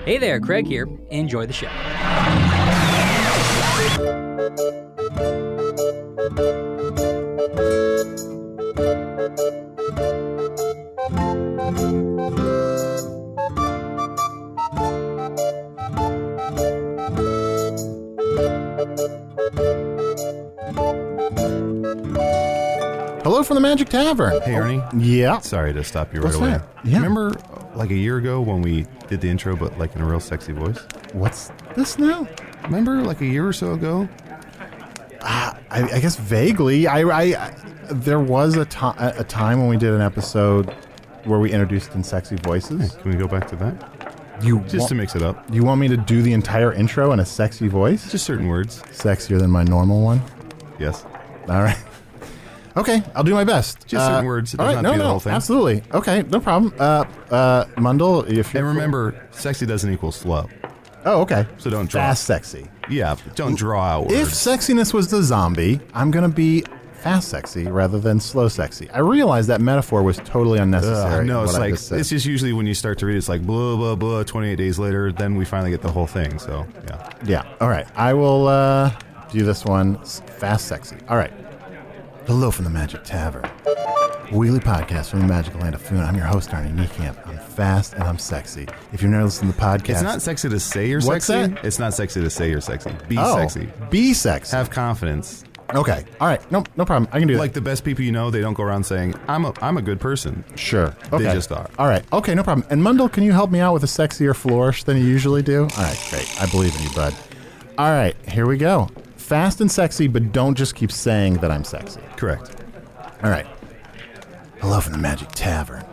Hey there, Craig here. Enjoy the show. Hello from the Magic Tavern. Hey, Arnie. Yeah. Sorry to stop you What's right away. that? Yeah. Remember like a year ago when we did the intro, but like in a real sexy voice? What's this now? Remember like a year or so ago? I guess vaguely. I there was a time when we did an episode where we introduced in sexy voices. Hey, can we go back to that? Just to mix it up. You want me to do the entire intro in a sexy voice? Just certain words. Sexier than my normal one? Yes. All right. Okay, I'll do my best. Just certain words. It does all right, not be the whole thing. Absolutely. Okay, no problem. Mundle, if you're... And remember, sexy doesn't equal slow. Oh, okay. So don't draw. Fast sexy. Yeah, but don't draw out words. If sexiness was the zombie, I'm going to be fast sexy rather than slow sexy. I realize that metaphor was totally unnecessary. No, it's what I like, just said. it's just usually when you start to read, it's like blah, blah, blah, 28 days later, then we finally get the whole thing, so, yeah. Yeah, all right. I will do this one fast sexy. All right. Hello from the Magic Tavern. A weekly podcast from the magical land of Foon. I'm your host, Arnie Niekamp. I'm fast and I'm sexy. If you've never listened to the podcast... It's not sexy to say you're What's sexy. that? It's not sexy to say you're sexy. Be sexy. Be sexy. Have confidence. Okay. All right. No problem. I can do that. Like the best people you know, they don't go around saying, I'm a good person. Sure. Okay. They just are. All right. Okay, no problem. And Mundle, can you help me out with a sexier flourish than you usually do? All right, great. I believe in you, bud. All right, here we go. Fast and sexy, but don't just keep saying that I'm sexy. Correct. All right. Hello from the Magic Tavern.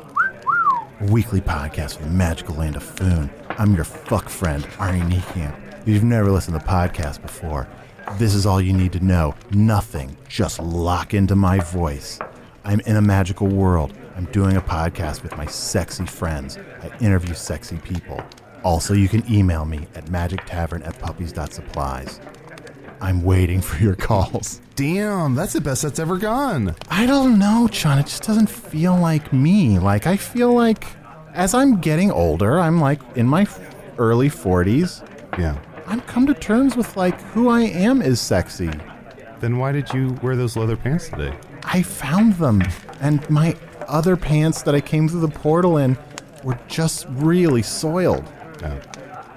A weekly podcast from the magical land of Foon. I'm your fuck friend, Arnie Niekamp. If you've never listened to the podcast before, this is all you need to know. Nothing. Just lock into my voice. I'm in a magical world. I'm doing a podcast with my sexy friends. I interview sexy people. Also, you can email me at magictavern@puppies.supplies. I'm waiting for your calls. Damn, that's the best that's ever gone. I don't know, Chunt. It just doesn't feel like me. Like, I feel like as I'm getting older, I'm like in my early 40s. Yeah. I've come to terms with like who I am is sexy. Then why did you wear those leather pants today? I found them, and my other pants that I came through the portal in were just really soiled. Yeah.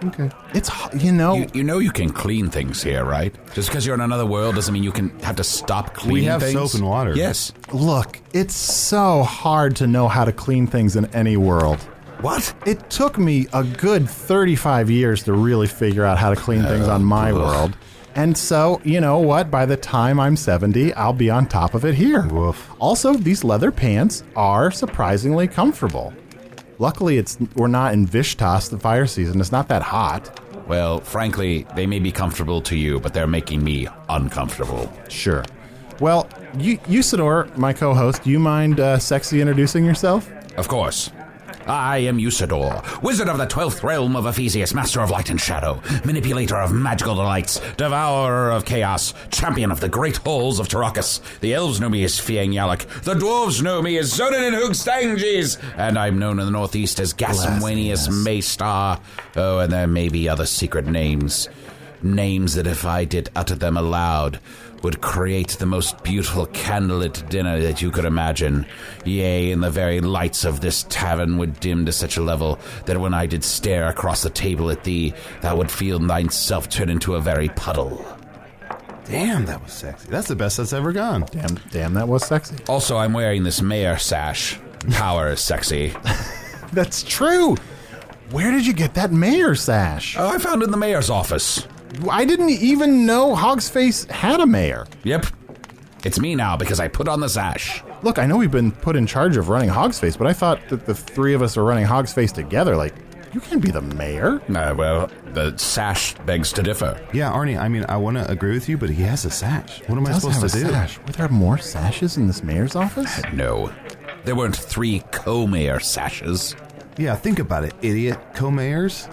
Okay. It's, you know... You know you can clean things here, right? Just because you're in another world doesn't mean you can have to stop cleaning We have things. soap and water. Yes. Look, it's so hard to know how to clean things in any world. What? It took me a good 35 years to really figure out how to clean things on my world. And so, you know what? By the time I'm 70, I'll be on top of it here. Woof. Also, these leather pants are surprisingly comfortable. Luckily, we're not in Vishtas, the fire season. It's not that hot. Well, frankly, they may be comfortable to you, but they're making me uncomfortable. Sure. Well, Usidore, my co-host, do you mind sexy introducing yourself? Of course. I am Usidore, wizard of the 12th realm of Ephesius, master of light and shadow, manipulator of magical delights, devourer of chaos, champion of the great halls of Tarakas. The elves know me as Fiang Yalak, the dwarves know me as Zonin and Hoogstangis, and I'm known in the northeast as Gasmwanius Maystar. Oh, and there may be other secret names. Names that if I did utter them aloud would create the most beautiful candlelit dinner that you could imagine. Yea, and the very lights of this tavern would dim to such a level that when I did stare across the table at thee, thou would feel thyself turn into a very puddle. Damn, that was sexy. That's the best that's ever gone. Damn, that was sexy. Also, I'm wearing this mayor sash. Power is sexy. That's true. Where did you get that mayor sash? Oh, I found it in the mayor's office. I didn't even know Hogsface had a mayor. Yep. It's me now because I put on the sash. Look, I know we've been put in charge of running Hogsface, but I thought that the three of us are running Hogsface together. Like, you can't be the mayor. Well, the sash begs to differ. Yeah, Arnie, I mean, I want to agree with you, but he has a sash. What am I supposed to do? Sash. Were there more sashes in this mayor's office? No. There weren't 3 co-mayor sashes. Yeah, think about it, idiot. Co-mayors?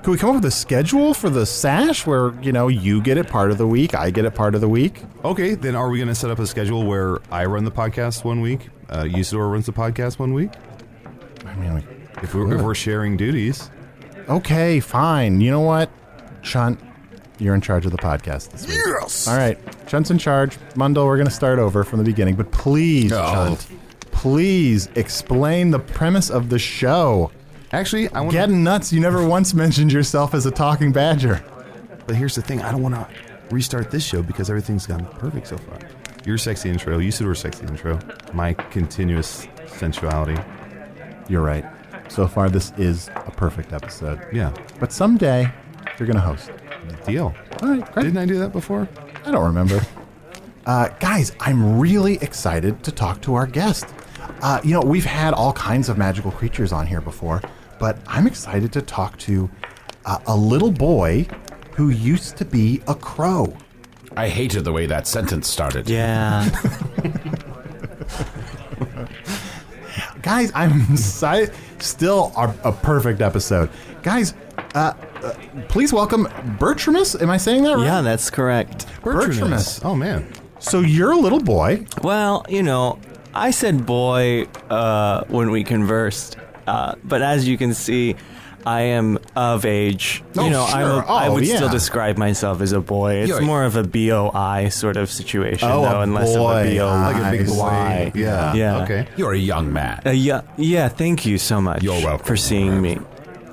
Could we come up with a schedule for the sash where, you know, you get it part of the week, I get it part of the week? Okay, then are we going to set up a schedule where I run the podcast one week, Usidore runs the podcast one week? I mean, If we're sharing duties. Okay, fine. You know what? Chunt, you're in charge of the podcast this week. Yes! All right. Chunt's in charge. Mundo, we're going to start over from the beginning. But please, Chunt, please explain the premise of the show. Actually, I want Getting nuts. You never once mentioned yourself as a talking badger. But here's the thing. I don't want to restart this show because everything's gone perfect so far. Your sexy intro, Usidore's sexy intro, my continuous sensuality. You're right. So far, this is a perfect episode. Yeah. But someday, you're going to host. Deal. All right, great. Didn't I do that before? I don't remember. Guys, I'm really excited to talk to our guest. We've had all kinds of magical creatures on here before, but I'm excited to talk to a little boy who used to be a crow. I hated the way that sentence started. Yeah. Guys, I'm excited. Still a perfect episode. Guys, please welcome Bertramus. Am I saying that right? Yeah, that's correct. Bertramus. Oh, man. So you're a little boy. Well, I said boy when we conversed, but as you can see, I am of age. Oh, sure. I would yeah. still describe myself as a boy. It's more of a BOI sort of situation, though, and less of a BOI. Like a big boy. Y. Yeah. Okay. You're a young man. Yeah, thank you so much. You're welcome. For seeing me.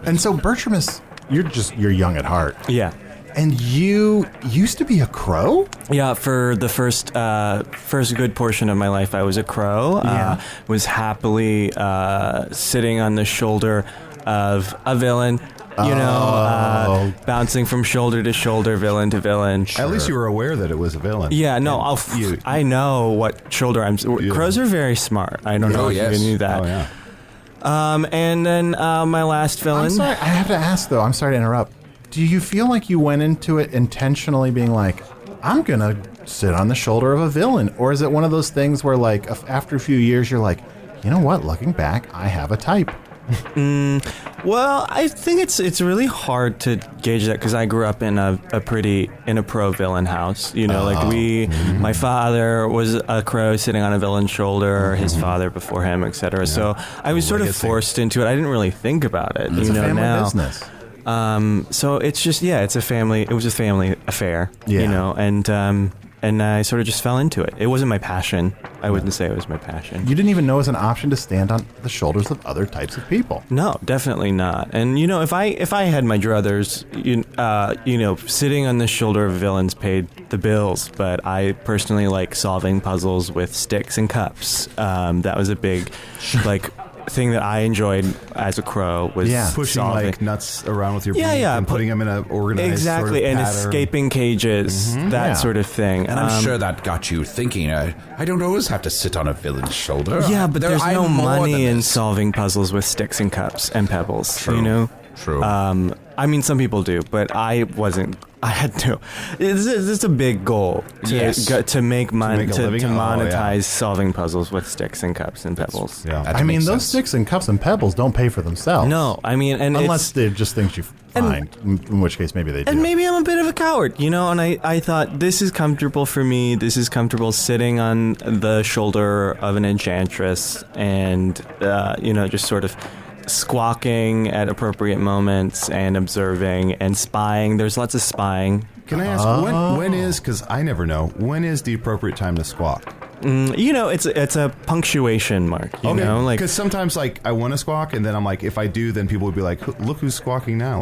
And so Bertramus, you're young at heart. Yeah. And you used to be a crow? Yeah, for the first good portion of my life, I was a crow. Yeah. Was happily sitting on the shoulder of a villain, bouncing from shoulder to shoulder, villain to villain. At least you were aware that it was a villain. Yeah, no, I know what shoulder I'm... Crows are very smart. I don't know if you knew that. Oh, yeah. And then my last villain... I'm sorry, I have to ask, though. I'm sorry to interrupt. Do you feel like you went into it intentionally being like, I'm going to sit on the shoulder of a villain? Or is it one of those things where, like, after a few years, you're like, you know what? Looking back, I have a type. Well, I think it's really hard to gauge that because I grew up in a pro villain house. My father was a crow sitting on a villain's shoulder, his father before him, etc. Yeah. So I was sort of forced into it. I didn't really think about it. It's a family business. So it's just it was a family affair. Yeah. And I sort of just fell into it. It wasn't my passion. I wouldn't say it was my passion. You didn't even know it was an option to stand on the shoulders of other types of people. No, definitely not. And if I had my druthers, sitting on the shoulder of villains paid the bills. But I personally like solving puzzles with sticks and cups. That was a big, thing that I enjoyed as a crow was pushing solving. nuts around with your beak and putting them in an organized sort of and pattern. Escaping cages, that sort of thing. And I'm sure that got you thinking, I don't always have to sit on a villain's shoulder. Yeah, but there's no money in solving puzzles with sticks and cups and pebbles. True. True. Some people do, but I wasn't. I had to. It's a big goal to make money, to monetize solving puzzles with sticks and cups and pebbles. Yeah. Those sticks and cups and pebbles don't pay for themselves. No, unless they're just things you find, in which case maybe they do. And maybe I'm a bit of a coward, and I thought, this is comfortable for me. This is comfortable sitting on the shoulder of an enchantress and, just sort of squawking at appropriate moments and observing and spying. There's lots of spying. Can I ask, when is, because I never know, when is the appropriate time to squawk? It's a punctuation mark, because sometimes, I want to squawk, and then I'm like, if I do, then people would be like, look who's squawking now.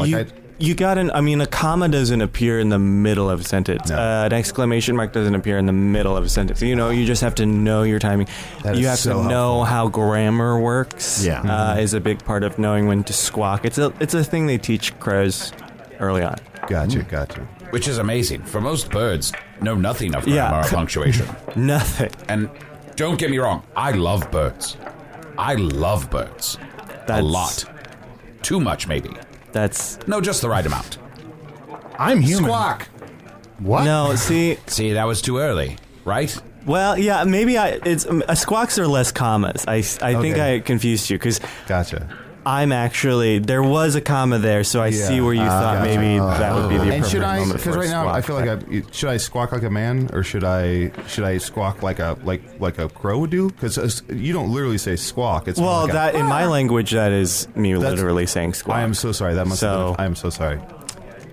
A comma doesn't appear in the middle of a sentence. No. An exclamation mark doesn't appear in the middle of a sentence. You just have to know your timing. You have to know how grammar works. Yeah. Is a big part of knowing when to squawk. It's a thing they teach crows early on. Gotcha. Which is amazing. For most birds, know nothing of grammar or punctuation. Nothing. And don't get me wrong, I love birds. A lot. Too much, maybe. No, just the right amount. I'm human. Squawk. What? No, see, that was too early, right? Well, yeah, maybe squawks are less commas. I think I confused you because Gotcha. I'm actually, there was a comma there, so I see where you thought maybe that would be the appropriate And should I? moment Because for a right now I squawk. feel like should I squawk like a man or should I squawk like a crow would do? Because you don't literally say squawk. It's more Well, like that in my language, that is me literally saying squawk. I am so sorry. That must. I am so sorry.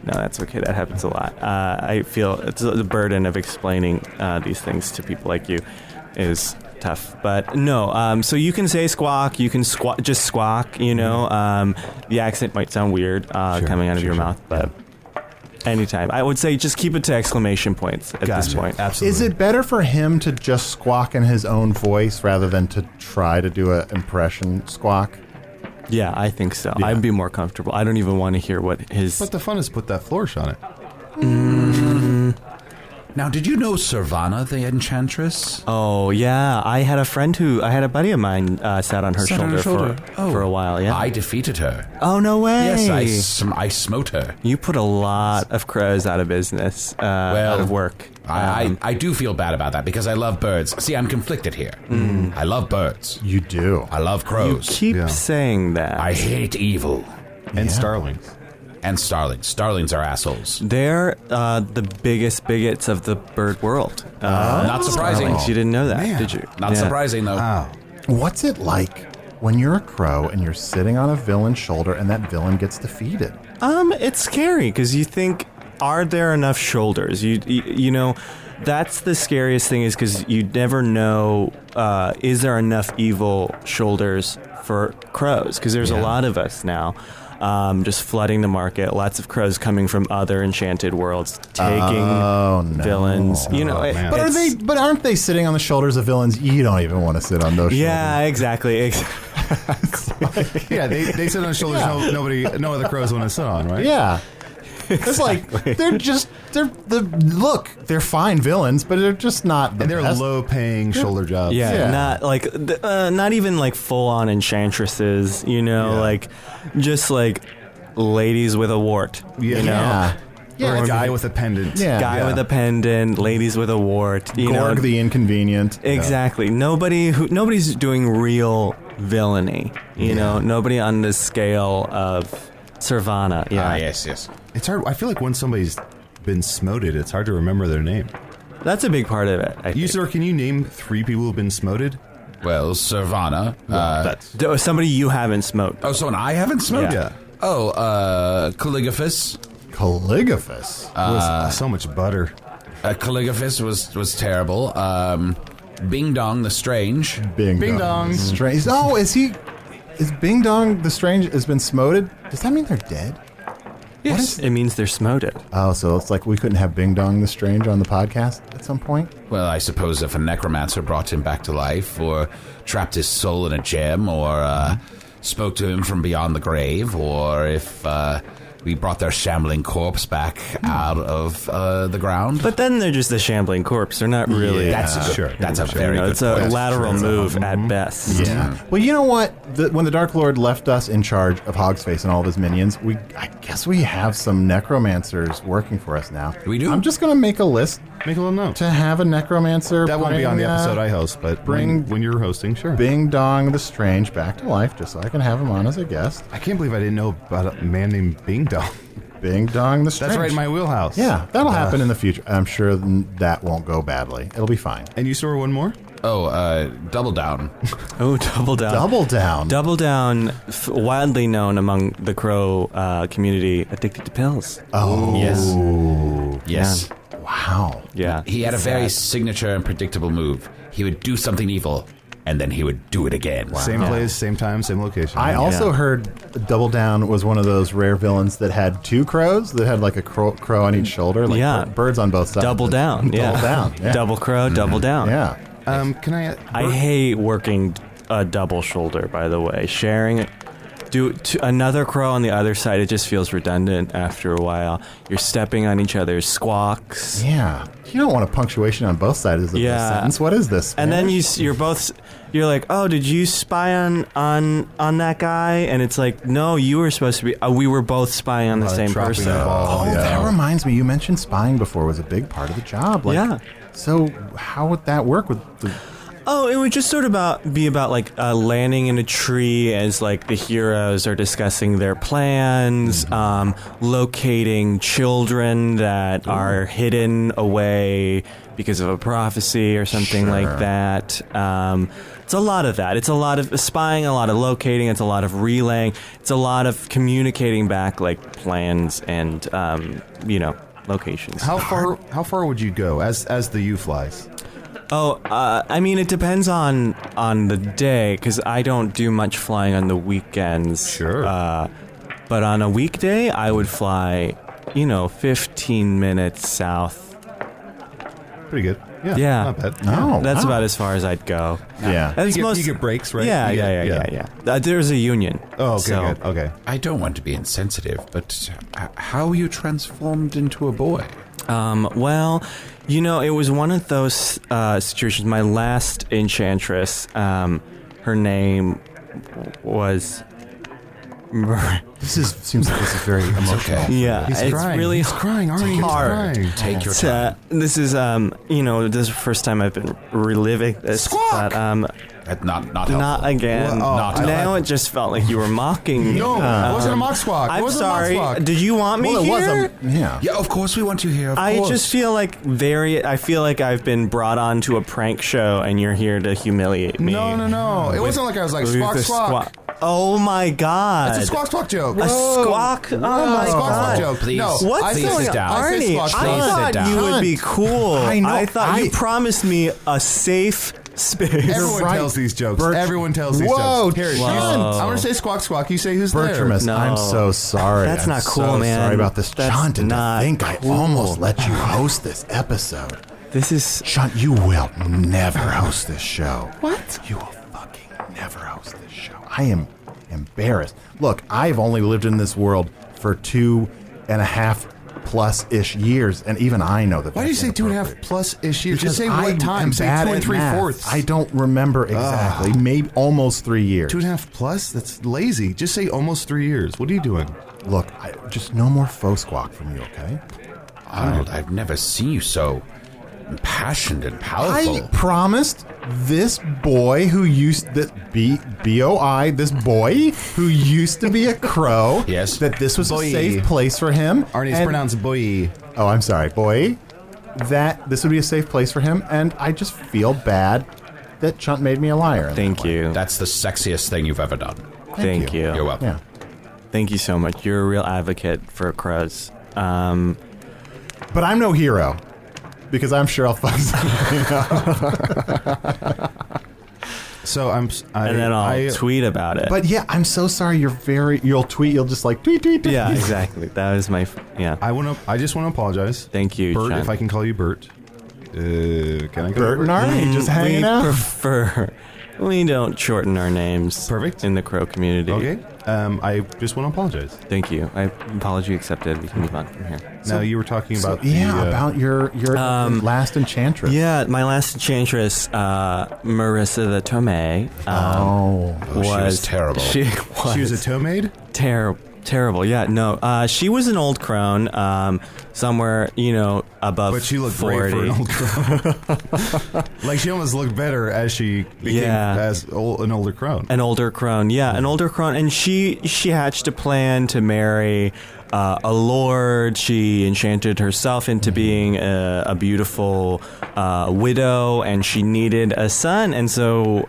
No, that's okay. That happens a lot. I feel it's the burden of explaining these things to people like you is tough. But no, so you can say squawk. You can just squawk. You know, the accent might sound weird coming out of your mouth, but anytime. I would say just keep it to exclamation points at this point. Absolutely. Is it better for him to just squawk in his own voice rather than to try to do an impression squawk? Yeah, I think so. I'd be more comfortable. I don't even want to hear what his... But the fun is put that flourish on it. Now, did you know Servana, the Enchantress? Oh, yeah. I had a buddy of mine sat on her shoulder, for a while, yeah. I defeated her. Oh, no way. Yes, I smote her. You put a lot of crows out of business, out of work. I do feel bad about that because I love birds. See, I'm conflicted here. I love birds. You do. I love crows. Keep saying that. I hate evil. And starlings. And starlings. Starlings are assholes. They're the biggest bigots of the bird world. Not surprising. Starlings. You didn't know that, did you? Not surprising, though. Wow. What's it like when you're a crow and you're sitting on a villain's shoulder and that villain gets defeated? It's scary because you think, are there enough shoulders? You know, that's the scariest thing is because you never know, is there enough evil shoulders for crows? Because there's a lot of us now. Just flooding the market. Lots of crows coming from other enchanted worlds, taking villains. You know, But aren't they sitting on the shoulders of villains? You don't even want to sit on those shoulders. Yeah, exactly. Yeah, they sit on the shoulders no other crows want to sit on, right? Yeah. It's like they're fine villains, but they're just not the And they're best. low-paying shoulder jobs. Yeah, not like not even like full-on enchantresses. You know, like just like ladies with a wart. Yeah. You know, Yeah. Or a guy with a pendant. Yeah. guy with a pendant, ladies with a wart. You know, Gorg the inconvenient. exactly. Nobody's doing real villainy. You know, nobody on the scale of Servana. Yeah, Yes. It's hard. I feel like when somebody's been smoted, it's hard to remember their name. that's a big part of it. I think. Usidore, can you name 3 people who've been smoted? Well, Servana. Somebody you haven't smoked. Someone I haven't smoked? Yeah. Calligraphus. Calligraphus. So much butter. Calligraphus was terrible. Bing Dong the Strange. Bing Dong. Strange. Oh, is Bing Dong the Strange has been smoted? Does that mean they're dead? Yes. It means they're smoted. Oh, so it's like we couldn't have Bing Dong the Strange on the podcast at some point? Well, I suppose if a necromancer brought him back to life, or trapped his soul in a gem, or spoke to him from beyond the grave, or if we brought their shambling corpse back out of the ground. But then they're just a shambling corpse. They're not really. That's a very good It's a point. lateral move at best. Yeah. Well, you know what? When the Dark Lord left us in charge of Hogsface and all of his minions, I guess we have some necromancers working for us now. We do? I'm just going to make a list Make a little note. to have a necromancer. That won't be on the episode I host, but bring- when you're hosting, sure. Bing Dong the Strange back to life, just so I can have him on as a guest. I can't believe I didn't know about a man named Bing Dong. Bing Dong the Strange. That's right in my wheelhouse. Yeah, that'll happen in the future. I'm sure that won't go badly. It'll be fine. And you saw one more? Double Down. Oh, Double Down. Double Down. Double Down, widely known among the crow community, addicted to pills. Oh. Yes. Wow. Yeah. He had a very signature and predictable move. He would do something evil, and then he would do it again. Same place, same time, same location. I also heard Double Down was one of those rare villains that had 2 crows, that had like a crow on each shoulder. Like birds on both sides. Double down. Yeah. Double down. Yeah. Double crow, double down. Yeah. Can I... I hate working a double shoulder, by the way. Sharing another crow on the other side, it just feels redundant after a while. You're stepping on each other's squawks. Yeah. You don't want a punctuation on both sides of the sentence. What is this? And then Spanish? you're like, oh, did you spy on that guy? And it's like, no, you were supposed to be. We were both spying on the same dropping person. the ball. Oh, that reminds me. You mentioned spying before was a big part of the job. Like, Yeah. So how would that work with the... Oh, it would just sort of be about like landing in a tree as like the heroes are discussing their plans, locating children that are hidden away because of a prophecy or something like that. It's a lot of that. It's a lot of spying, a lot of locating, it's a lot of relaying, it's a lot of communicating back like plans and locations. How far would you go as the U flies? Oh, I mean, it depends on the day, because I don't do much flying on the weekends. Sure. But on a weekday, I would fly, 15 minutes south. Pretty good. Yeah. Not bad. Oh, That's wow. about as far as I'd go. Yeah. That's You get breaks, right? Yeah. There's a union. Oh, okay, so- good. Okay. I don't want to be insensitive, but how were you transformed into a boy? Well, it was one of those situations. My last enchantress, her name was... Seems like this is very emotional. okay. Yeah, He's it's crying. really He's crying, Arnie. He's hard. crying. Take your It's, time. this is, this is the first time I've been reliving this. Squawk! But, Not helpful. not again. Well, Not Now it just felt like you were mocking me. No, it wasn't a mock squawk. It I'm wasn't a mock sorry. squawk. Did you want me Well, it here? was yeah. Yeah, of course we want you here. Of I course. just feel like I feel like I've been brought on to a prank show and you're here to humiliate me. No. It wasn't like I was like, With squawk, the squawk. Oh my god. It's a squawk, squawk joke. A squawk? Oh my Squawk, squawk god. joke. Please. No, What's I going say- on? down. I say Arnie, squawk, I squawk. thought sit down. you would be cool. I know. I thought you promised me a safe space. Everyone right. tells these jokes. Bert- Everyone tells these Whoa, jokes. Here, Chunt. I'm going to say squawk, squawk. You say who's Bertramus, No. I'm so sorry. That's I'm not cool, so man. sorry about this. That's Chunt, and to not think I cool. almost let you host this episode. This is... Chunt, you will never host this show. What? You will fucking never host this show. I am embarrassed. Look, I've only lived in this world for 2.5+ years, and even I know that. Why do you that's say 2.5+ inappropriate. ish years? Just say Because what time. am Say bad 2 at and math. 3/4. I don't remember exactly. Maybe almost 3 years. 2.5+? That's lazy. Just say almost 3 years. What are you doing? Look, just no more faux squawk from you, okay? Arnold, I've never seen you so impassioned and powerful. I promised this boy who used this B-O-I, this boy who used to be a crow, Yes. that this was Boy. a safe place for him. Arnie, it's and- pronounced boy. Oh, I'm sorry, boy. That this would be a safe place for him, and I just feel bad that Chunt made me a liar. in Thank that way. you. That's the sexiest thing you've ever done. Thank you. You're welcome. Yeah. Thank you so much. You're a real advocate for crows. But I'm no hero, because I'm sure I'll fuck something up. So and then I'll tweet about it. But yeah, I'm so sorry. You'll tweet. You'll just like tweet. yeah, exactly. That was my... Yeah. I just want to apologize. Thank you, Bert, Chunt. if I can call you Bert. Can I call Bert you and Arnie just hanging we out. prefer... We don't shorten our names. Perfect. In the crow community. Okay. I just want to apologize. Thank you. Apology accepted. We can move on from here. Now you were talking about about your last enchantress. Yeah, my last enchantress, Marissa the Tomei, She was terrible. She she was a tow maid. terrible. Yeah, no. She was an old crone, somewhere, above But she looked 40. great for an old crone. Like she almost looked better as she became an older crone. An older crone, yeah, an older crone, and she hatched a plan to marry a lord. She enchanted herself into being a beautiful widow, and she needed a son. And so,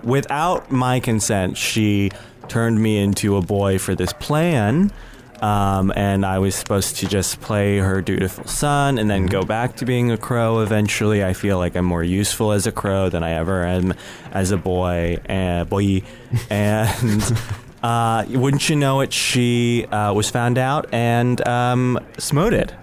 without my consent, she turned me into a boy for this plan. And I was supposed to just play her dutiful son and then go back to being a crow eventually. I feel like I'm more useful as a crow than I ever am as a boy. And wouldn't you know it, she was found out and smoted.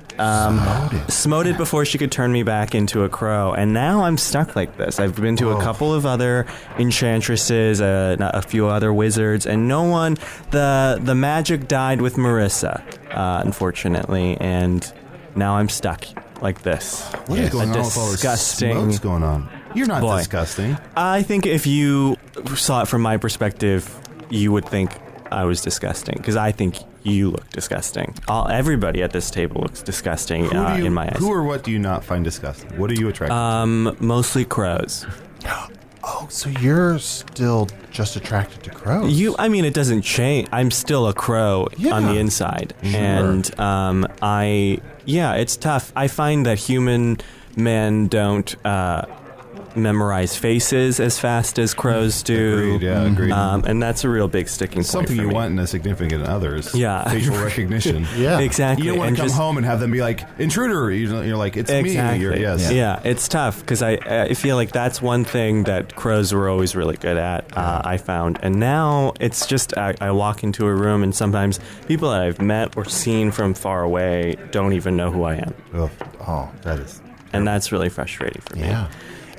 Smoted before she could turn me back into a crow, and now I'm stuck like this. I've been to a couple of other enchantresses, a few other wizards, and no one. The magic died with Marissa, unfortunately, and now I'm stuck like this. What is going on with all this disgusting smoke's going on? You're not boy. disgusting. I think if you saw it from my perspective, you would think I was disgusting, because I think you look disgusting. Everybody at this table looks disgusting in my eyes. Who or what do you not find disgusting? What are you attracted to? Mostly crows. Oh, so you're still just attracted to crows? It doesn't change. I'm still a crow on the inside. Sure. And it's tough. I find that human men don't memorize faces as fast as crows do. Agreed. And that's a real big sticking point Something for you me. want in a significant other is Yeah. facial recognition. Yeah. Exactly. You don't want And to come just- home and have them be like, intruder. You're like, it's Exactly. me. Yes. Yeah, it's tough because I feel like that's one thing that crows were always really good at, I found. And now it's just I walk into a room and sometimes people that I've met or seen from far away don't even know who I am. Oh, that is... And that's really frustrating for me. Yeah.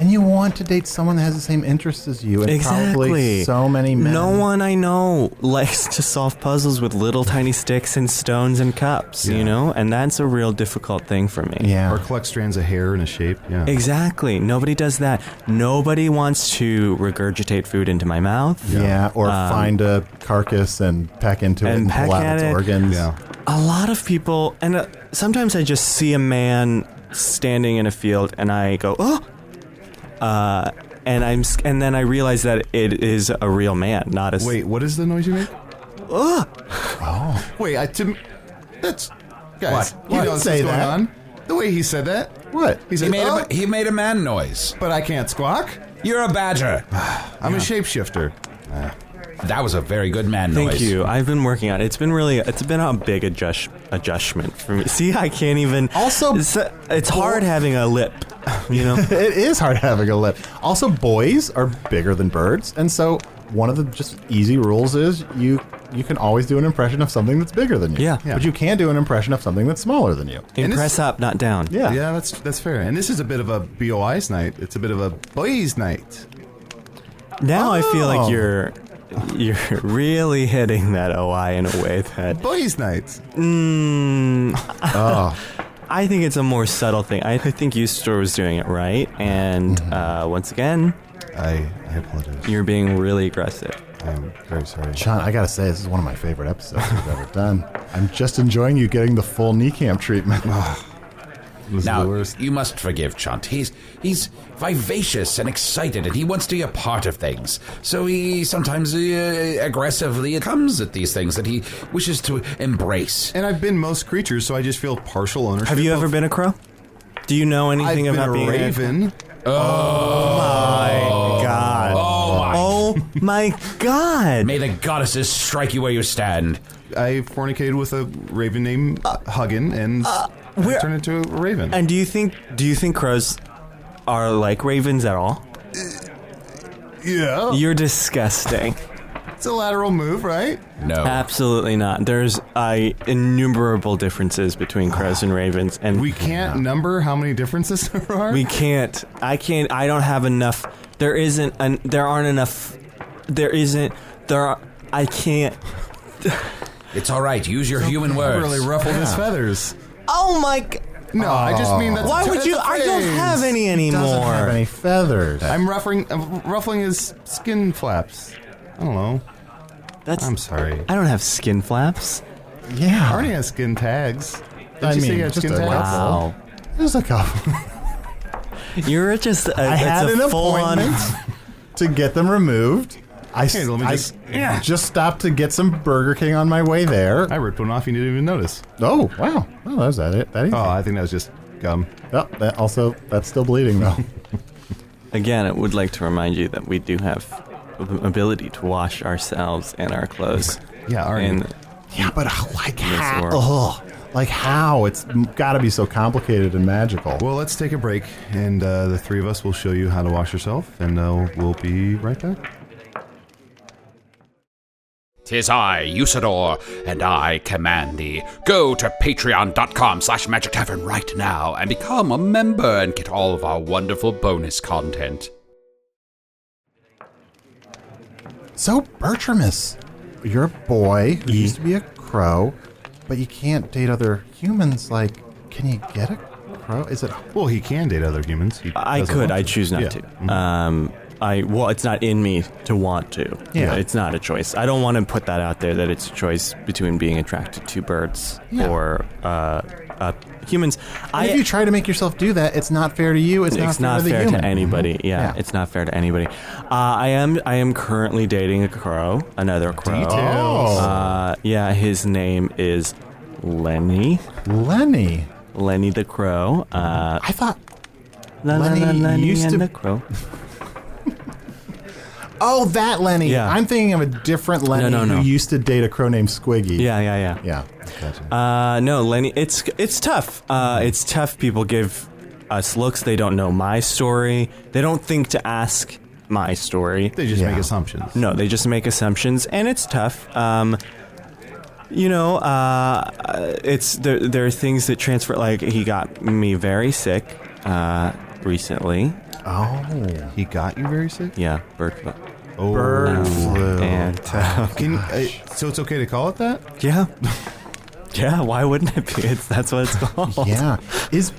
And you want to date someone that has the same interests as you, and probably so many men. No one I know likes to solve puzzles with little tiny sticks and stones and cups, and that's a real difficult thing for me. Yeah. Or collect strands of hair in a shape. Yeah. Exactly. Nobody does that. Nobody wants to regurgitate food into my mouth. Yeah, or find a carcass and peck into it and pull out its organs. Yeah. A lot of people, and sometimes I just see a man standing in a field and I go, oh! And then I realize that it is a real man, not a... Wait, what is the noise you make? Oh! Wait, that's... Guys, What? you What? know what's Say going that. on? The way he said that? What? He said, He made a man noise. but I can't squawk. You're a badger. I'm a shapeshifter. That was a very good man noise. Thank you. I've been working on it. It's been a big adjustment for me. See, I can't even... Also... It's hard having a lip, It is hard having a lip. Also, boys are bigger than birds, and so one of the just easy rules is you can always do an impression of something that's bigger than you. Yeah. But you can't do an impression of something that's smaller than you. Impress up, not down. Yeah. Yeah, that's fair. And this is a bit of a BOI's night. It's a bit of a boys' night. Now I feel Oh. like you're really hitting that OI in a way that... Boys' night. I think it's a more subtle thing. I think Usidore was doing it right. And once again, I apologize. you're being really aggressive. I'm very sorry. Chunt, I gotta say, this is one of my favorite episodes we've ever done. I'm just enjoying you getting the full Niekamp treatment. This is the Now, worst. you must forgive Chunt. He's vivacious and excited, and he wants to be a part of things. So he sometimes aggressively comes at these things that he wishes to embrace. And I've been most creatures, so I just feel partial ownership. Have you ever of- been a crow? Do you know anything I've been about a being raven. My God. Oh my God. May the goddesses strike you where you stand. I fornicated with a raven named Huggin, and I turned into a raven. And do you think crows are like ravens at all? Yeah. You're disgusting. It's a lateral move, right? No. Absolutely not. There's innumerable differences between crows and ravens, and We can't number how many differences there are. we can't. I can't. I don't have enough. There isn't. There aren't enough. There isn't. There are. I can't. It's all right. Use your human words. Really ruffled his feathers. Oh my. No, I just mean that's. Why would that's you? a I don't phrase. have any anymore. Doesn't have any feathers. I'm ruffling his skin flaps. I don't know. That's. I'm sorry. I don't have skin flaps. Yeah. Arnie has skin tags. Did I you say mean, he had just skin a tags? Wow. There's a couple. You're just. I had an appointment to get them removed. Hey, let me just stopped to get some Burger King on my way there. I ripped one off. You didn't even notice. Oh, wow. Well, that was that it. That easy. Oh, I think that was just gum. Oh, that's still bleeding, though. Again, I would like to remind you that we do have the ability to wash ourselves and our clothes. Yeah, Arnie. And Yeah, but like how? world. Ugh. Like how? It's got to be so complicated and magical. Well, let's take a break, and the three of us will show you how to wash yourself, and we'll be right back. 'Tis I, Usidore, and I command thee. Go to patreon.com/Magic Tavern right now and become a member and get all of our wonderful bonus content. So, Bertramus, you're a boy who used to be a crow, but you can't date other humans. Like, can you get a crow? Is it? Well, he can date other humans. He I doesn't could. want I to. choose not Yeah. to. it's not in me to want to. Yeah. It's not a choice. I don't want to put that out there that it's a choice between being attracted to birds or humans. If you try to make yourself do that, it's not fair to you. It's not fair to anybody. Mm-hmm. Yeah, it's not fair to anybody. I am currently dating a crow, another crow. Details. Yeah, his name is Lenny. Lenny the crow. I thought Lenny used and to- the crow. Oh, that Lenny. Yeah. I'm thinking of a different Lenny No. who used to date a crow named Squiggy. Yeah. Yeah. Gotcha. No, Lenny, it's tough. It's tough. People give us looks. They don't know my story. They don't think to ask my story. They just make assumptions. No, they just make assumptions, and it's tough. It's there are things that transfer. Like he got me very sick recently. Oh. He got you very sick? Yeah, bird flu. Oh. Bird flu. And So it's okay to call it that? yeah. Yeah, why wouldn't it be? That's what it's called. Yeah. Is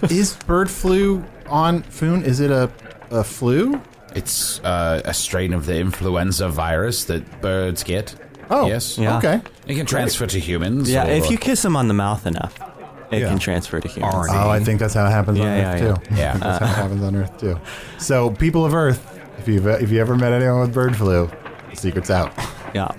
bird flu on Foon? Is it a flu? It's a strain of the influenza virus that birds get. Oh. Yes. Yeah. Okay. It can transfer to humans. Yeah, or- if you kiss them on the mouth enough, it can transfer to humans. Arnie. Oh, I think that's how it happens on Yeah, Earth yeah, too. yeah. That's how it happens on Earth too. So, people of Earth, if you ever met anyone with bird flu, the secret's out. Yeah.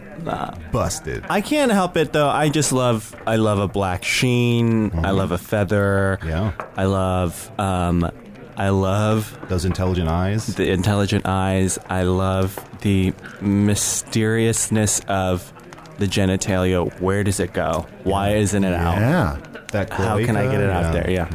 Busted. I can't help it though. I love a black sheen. I love a feather. Yeah. I love Those intelligent eyes. the intelligent eyes. I love the mysteriousness of the genitalia. Where does it go? Why isn't it out? Yeah. That How can I get it out there? Yeah.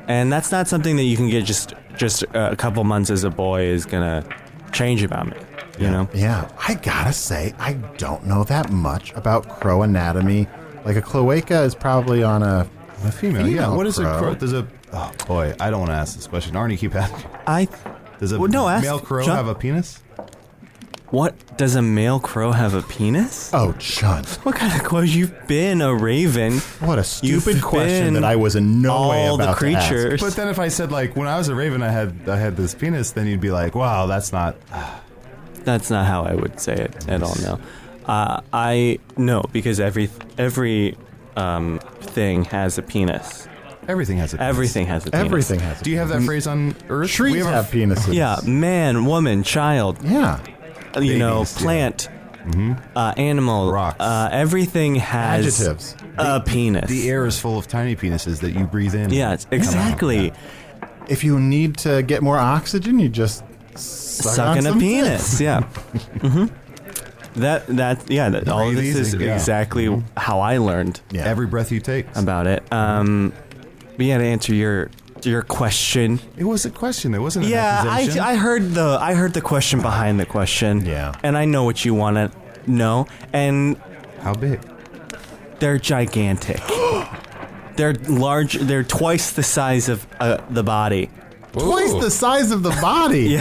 And that's not something that you can get just a couple months as a boy is gonna change about me. You know? Yeah. I gotta say, I don't know that much about crow anatomy. Like a cloaca is probably on a female. Yeah. female What is crow. a crow? There's a. Oh boy, I don't want to ask this question. Arnie, keep asking. Does a ask male crow Chunt. have a penis? What does a male crow have a penis? Oh, Chunt. What kind of question? You've been a raven. What a stupid You've question been that I was in no way all about the to ask. creatures. But then if I said like when I was a raven, I had this penis, then you'd be like, wow, that's not. That's not how I would say it at all. No, I no because every thing has a penis. Everything has a penis. Everything has a penis. Everything has a Do you have that phrase on Earth? Trees We have penises. Yeah, man, woman, child. Yeah. You know, Babies, yeah. plant, animal, Rocks. Everything has Adjectives. a penis. The air is full of tiny penises that you breathe in. Yeah, exactly. If you need to get more oxygen, you just suck on Sucking a some penis. dick. Yeah. That all of this is Breathe easy, yeah. exactly how I learned Yeah. Every breath you take. about it. But yeah, to answer your question. It was a question. There wasn't an Yeah, accusation. I heard the question behind the question. Yeah. And I know what you want to know. And How big? they're gigantic. They're large. They're twice the size of the body. Twice the size of the body.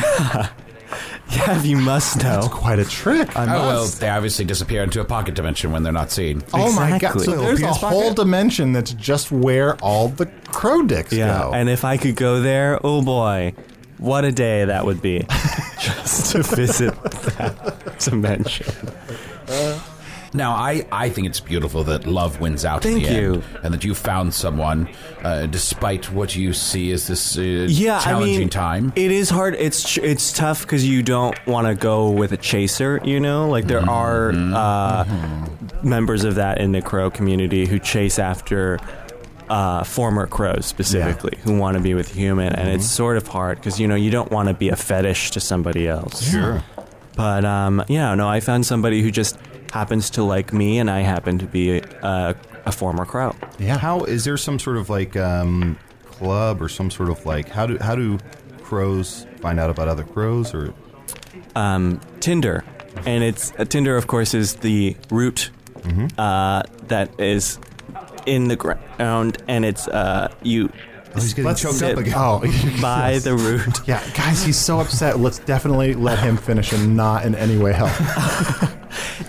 Yeah, you must know. That's quite a trick. Oh, well, they obviously disappear into a pocket dimension when they're not seen. Oh my god! Exactly. So Little there's a penis whole pocket? dimension that's just where all the crow dicks Yeah, go. and if I could go there, oh boy, what a day that would be. Just to visit that dimension. Now, I think it's beautiful that love wins out in Thank the you. end, and that you found someone, despite what you see as this challenging time. It is hard. It's tough because you don't want to go with a chaser. You know, like there are members of that in the crow community who chase after former crows specifically who want to be with a human, and it's sort of hard because you don't want to be a fetish to somebody else. Sure. But I found somebody who just happens to like me, and I happen to be a former crow. yeah. How is there some sort of like club or some sort of like how do crows find out about other crows or Tinder, and it's Tinder, of course, is the root that is in the ground, and it's you. he's getting Let's choked sit up again? Oh, by yes. the root. Yeah, guys, he's so upset. Let's definitely let him finish and not in any way help.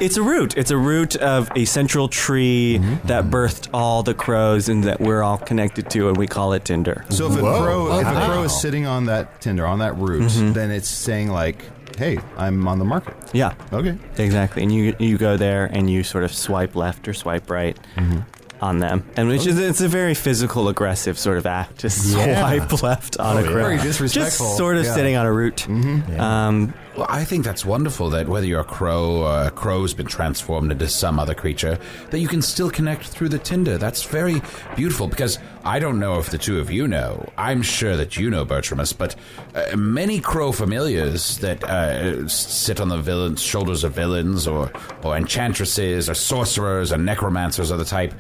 It's a root. It's a root of a central tree that birthed all the crows and that we're all connected to, and we call it Tinder. So if a crow is sitting on that Tinder, on that root, then it's saying like, hey, I'm on the market. Yeah. Okay. Exactly. And you go there and you sort of swipe left or swipe right on them. And it's a very physical, aggressive sort of act to swipe left on a crow. Very disrespectful. Just sort of sitting on a root. Well, I think that's wonderful that whether you're a crow or a crow's been transformed into some other creature, that you can still connect through the Tinder. That's very beautiful, because I don't know if the two of you know. I'm sure that you know, Bertramus, but many crow familiars that sit on the shoulders of villains or enchantresses or sorcerers or necromancers of the type,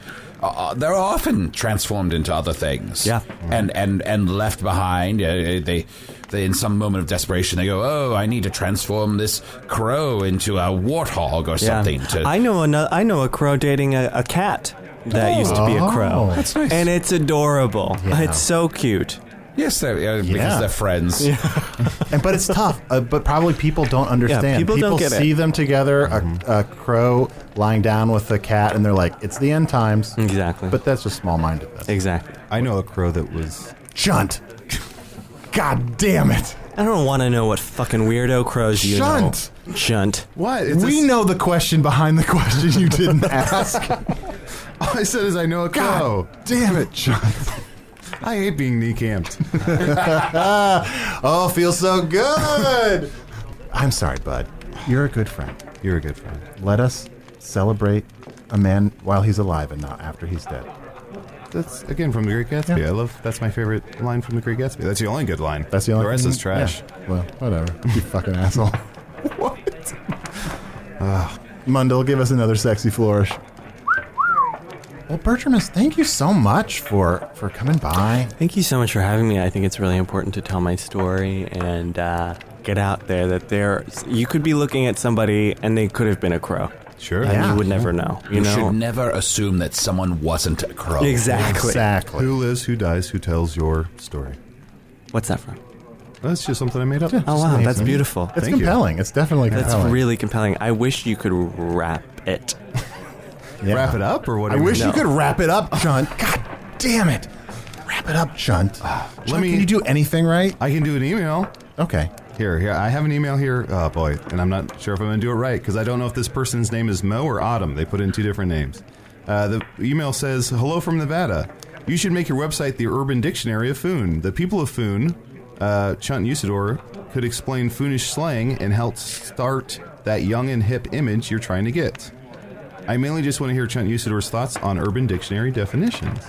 they're often transformed into other things. Yeah. And left behind. They in some moment of desperation, they go, oh, I need to transform this crow into a warthog or something. I know a crow dating a cat that used to be a crow. That's nice. And it's adorable. Yeah. It's so cute. Yes, because they're friends. Yeah. But it's tough. But probably people don't understand. Yeah, people don't get see it. them together, a crow lying down with a cat, and they're like, it's the end times. Exactly. But that's just small-mindedness. Exactly. I know a crow that was... Chunt. God damn it. I don't want to know what fucking weirdo crows you Chunt. know. Chunt. What? We know the question behind the question you didn't ask. All I said is I know a crow. God damn it, Chunt. I hate being knee-camped. Oh, feels so good. I'm sorry, bud. You're a good friend. You're a good friend. Let us celebrate a man while he's alive and not after he's dead. That's, again, from The Great Gatsby. Yeah. That's my favorite line from The Great Gatsby. That's the only good line. That's the only The rest thing- is trash. Yeah. Well, whatever. You fucking asshole. What? Mundell, give us another sexy flourish. Well, Bertramus, thank you so much for coming by. Thank you so much for having me. I think it's really important to tell my story and get out there that you could be looking at somebody and they could have been a crow. Sure. And Yeah. you would never know. You You know? should never assume that someone wasn't a crow. Exactly. Who lives, who dies, who tells your story? What's that from? That's just something I made up. Oh, wow. amazing. That's beautiful. It's Thank you. compelling. It's definitely That's compelling. really compelling. I wish you could wrap it. Yeah. Wrap it up, or what? I wish No. you could wrap it up, Chunt. God damn it. Wrap it up, Chunt. Chunt, can you do anything right? I can do an email. Okay. Here. I have an email here. Oh, boy. And I'm not sure if I'm going to do it right, because I don't know if this person's name is Mo or Autumn. They put in two different names. The email says, hello from Nevada. You should make your website the Urban Dictionary of Foon. The people of Foon, Chunt and Usidore, could explain Foonish slang and help start that young and hip image you're trying to get. I mainly just want to hear Chunt Usidore's thoughts on Urban Dictionary definitions.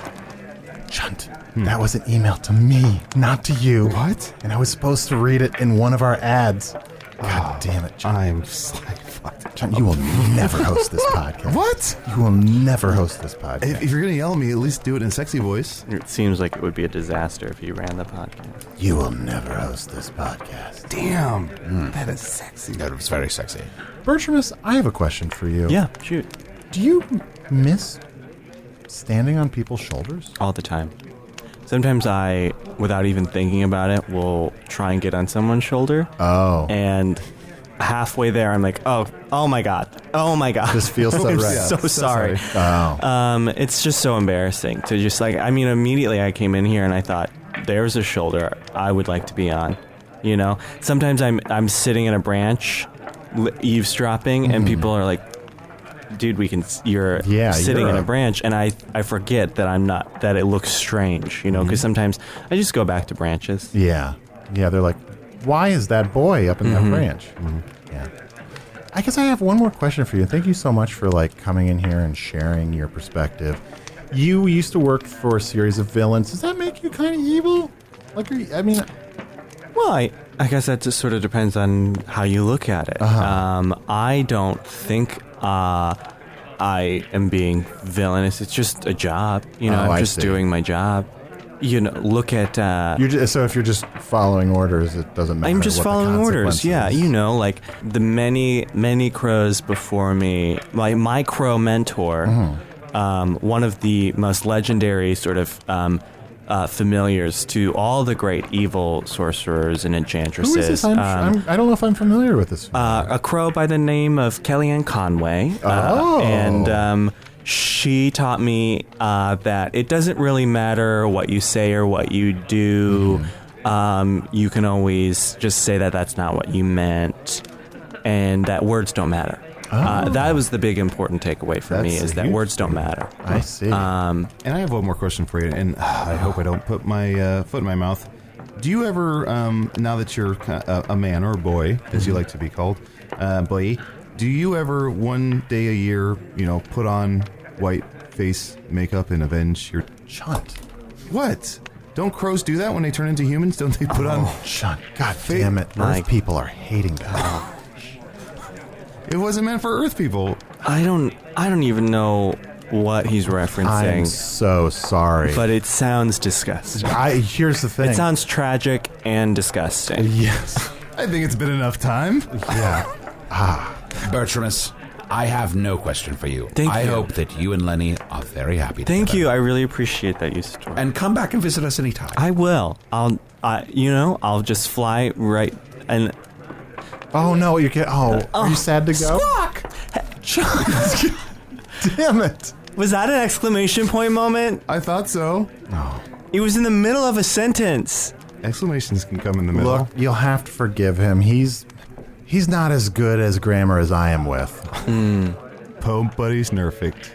Chunt, that was an email to me, not to you. What? And I was supposed to read it in one of our ads. God damn it, Chunt. I'm just like, fuck. Chunt, you will never host this podcast. What? You will never host this podcast. If you're going to yell at me, at least do it in a sexy voice. It seems like it would be a disaster if you ran the podcast. You will never host this podcast. Damn. That is sexy. That was very sexy. Bertramus, I have a question for you. Yeah, shoot. Do you miss standing on people's shoulders? All the time. Sometimes I, without even thinking about it, will try and get on someone's shoulder. Oh. And halfway there, I'm like, oh my God. Just feels so I'm right. so sorry. Oh. It's just so embarrassing to just immediately I came in here and I thought, there's a shoulder I would like to be on. You know, sometimes I'm sitting in a branch, eavesdropping, and people are like, dude, you're sitting in a branch, and I forget that I'm not, that it looks strange, you know, because sometimes I just go back to branches. Yeah. Yeah, they're like, why is that boy up in that branch? Yeah. I guess I have one more question for you. Thank you so much for coming in here and sharing your perspective. You used to work for a series of villains. Does that make you kind of evil? Well, I guess that just sort of depends on how you look at it. I don't think I am being villainous. It's just a job. You know, I'm just doing my job. You know, look at... so if you're just following orders, it doesn't matter. I'm just what following the orders. Yeah, consequences. you know, like the many crows before me. My crow mentor, one of the most legendary sort of familiars to all the great evil sorcerers and enchantresses. Who is this? I don't know if I'm familiar with this. A crow by the name of Kellyanne Conway. And she taught me that it doesn't really matter what you say or what you do. You can always just say that that's not what you meant, and that words don't matter. That was the big important takeaway for me, is that words don't matter. I see. And I have one more question for you, and I hope I don't put my foot in my mouth. Do you ever, now that you're a man or a boy, as you like to be called, boy, do you ever one day a year, put on white face makeup and avenge your... Chunt. What? Don't crows do that when they turn into humans? Don't they put on... Chunt. God damn it. Earth people are hating that. It wasn't meant for Earth people. I don't even know what he's referencing. I'm so sorry. But it sounds disgusting. Here's the thing. It sounds tragic and disgusting. Yes. I think it's been enough time. Yeah. Bertramus, I have no question for you. Thank I you. hope that you and Lenny are very happy together. Thank you. I really appreciate that, Usidore. And come back and visit us anytime. I will. I'll just fly right and... Oh, no. Are you sad to go? Squawk! Damn it. Was that an exclamation point moment? I thought so. It was in the middle of a sentence. Exclamations can come in the middle. Look, you'll have to forgive him. He's not as good as grammar as I am with. Poem buddies nerfect.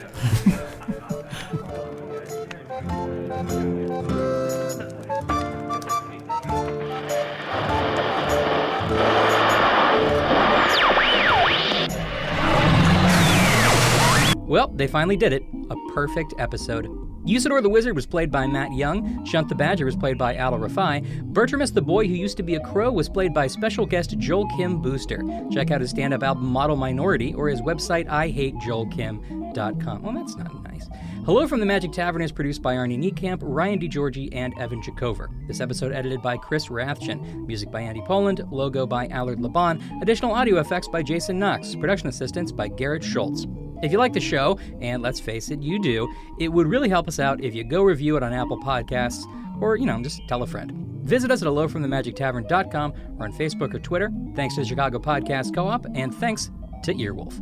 Well, they finally did it. A perfect episode. Usidore the Wizard was played by Matt Young. Chunt the Badger was played by Adal Rifai. Bertramus the Boy Who Used to Be a Crow was played by special guest Joel Kim Booster. Check out his stand-up album Model Minority or his website IHateJoelKim.com. Oh, that's not nice. Hello from the Magic Tavern is produced by Arnie Niekamp, Ryan DiGiorgi, and Evan Jacover. This episode edited by Chris Rathjen. Music by Andy Poland. Logo by Allard Laban. Additional audio effects by Jason Knox. Production assistance by Garrett Schultz. If you like the show, and let's face it, you do, it would really help us out if you go review it on Apple Podcasts or, just tell a friend. Visit us at hellofromthemagictavern.com or on Facebook or Twitter. Thanks to the Chicago Podcast Co-op, and thanks to Earwolf.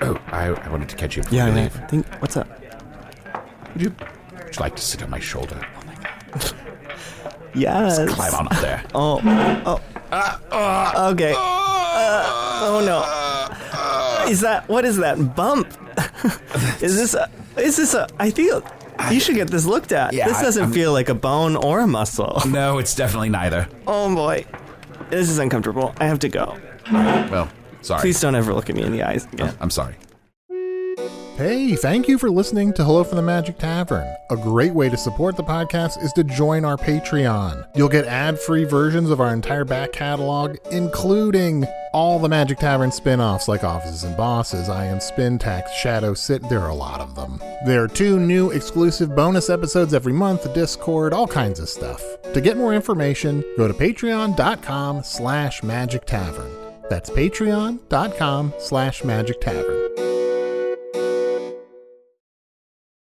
Oh, I wanted to catch you before you leave. What's up? Would you like to sit on my shoulder? Yes. Let's climb on up there. Okay. Oh no. What is that bump? Is this a, I feel, you should get this looked at. Yeah, this doesn't feel like a bone or a muscle. No, it's definitely neither. Oh boy. This is uncomfortable. I have to go. Well, sorry. Please don't ever look at me in the eyes again. I'm sorry. Hey, thank you for listening to Hello from the Magic Tavern. A great way to support the podcast is to join our Patreon. You'll get ad-free versions of our entire back catalog, including all the Magic Tavern spin-offs like Offices and Bosses, I Am Spin Tax, Shadow Sit. There are a lot of them. There are 2 new exclusive bonus episodes every month, Discord, all kinds of stuff. To get more information, go to patreon.com/Magic Tavern. That's patreon.com/Magic Tavern.